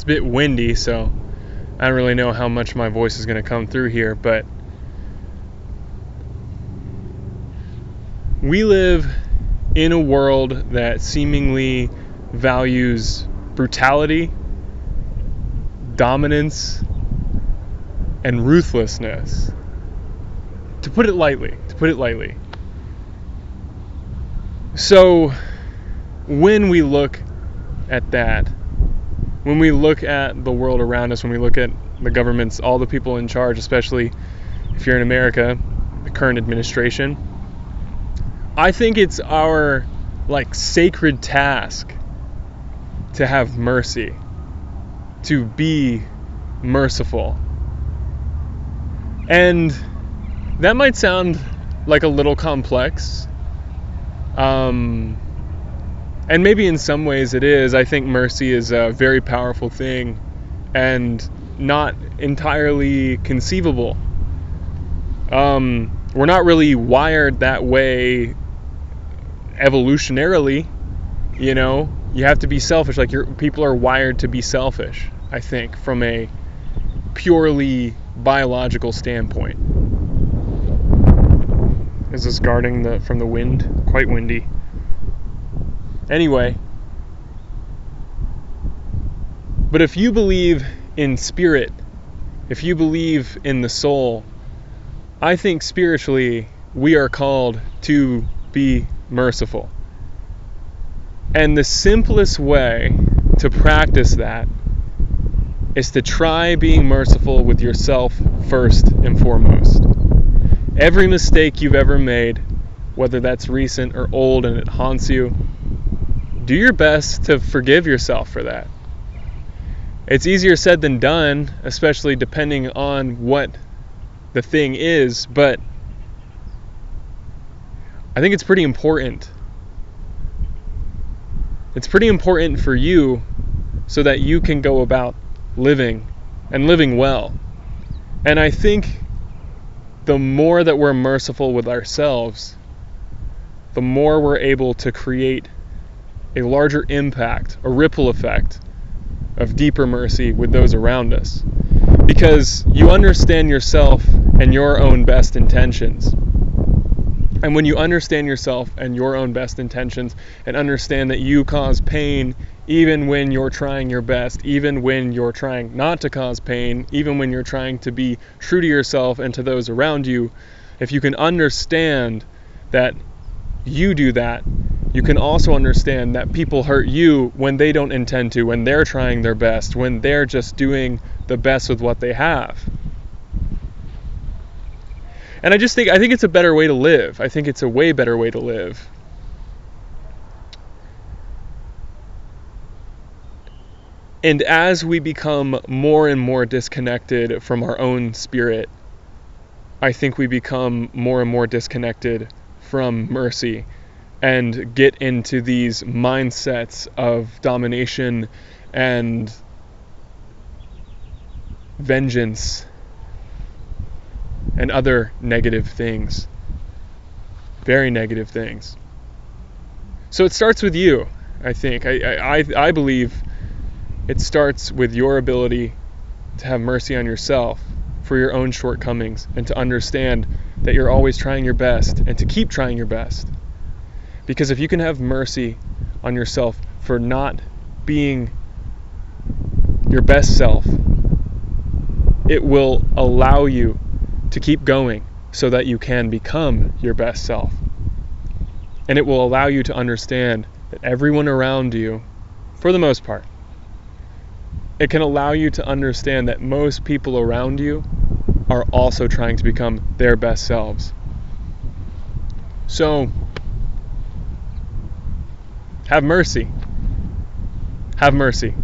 It's a bit windy, so I don't really know how much my voice is going to come through here, but we live in a world that seemingly values brutality, dominance, and ruthlessness. To put it lightly. So, when we look at that, when we look at the world around us, when we look at the governments, all the people in charge, especially if you're in America, the current administration, I think it's our sacred task to have mercy, to be merciful. And that might sound like a little complex, and maybe in some ways it is. I think mercy is a very powerful thing and not entirely conceivable. We're not really wired that way evolutionarily, You have to be selfish. People are wired to be selfish, I think, from a purely biological standpoint. Is this guarding from the wind? Quite windy. Anyway, but if you believe in spirit, if you believe in the soul, I think spiritually we are called to be merciful. And the simplest way to practice that is to try being merciful with yourself first and foremost. Every mistake you've ever made, whether that's recent or old and it haunts you, do your best to forgive yourself for that. It's easier said than done, especially depending on what the thing is, but I think it's pretty important. It's pretty important for you so that you can go about living and living well. And I think the more that we're merciful with ourselves, the more we're able to create a larger impact, a ripple effect of deeper mercy with those around us. Because you understand yourself and your own best intentions. And when you understand yourself and your own best intentions and understand that you cause pain even when you're trying your best, even when you're trying not to cause pain, even when you're trying to be true to yourself and to those around you, if you can understand that you do that, you can also understand that people hurt you when they don't intend to, when they're trying their best, when they're just doing the best with what they have. And I think it's a better way to live. I think it's a way better way to live. And as we become more and more disconnected from our own spirit, I think we become more and more disconnected from mercy and get into these mindsets of domination and vengeance and other negative things. Very negative things. So it starts with you, I think. I believe it starts with your ability to have mercy on yourself for your own shortcomings and to understand that you're always trying your best and to keep trying your best. Because if you can have mercy on yourself for not being your best self, it will allow you to keep going so that you can become your best self. And it will allow you to understand that everyone around you, for the most part, it can allow you to understand that most people around you are also trying to become their best selves. So, have mercy. Have mercy.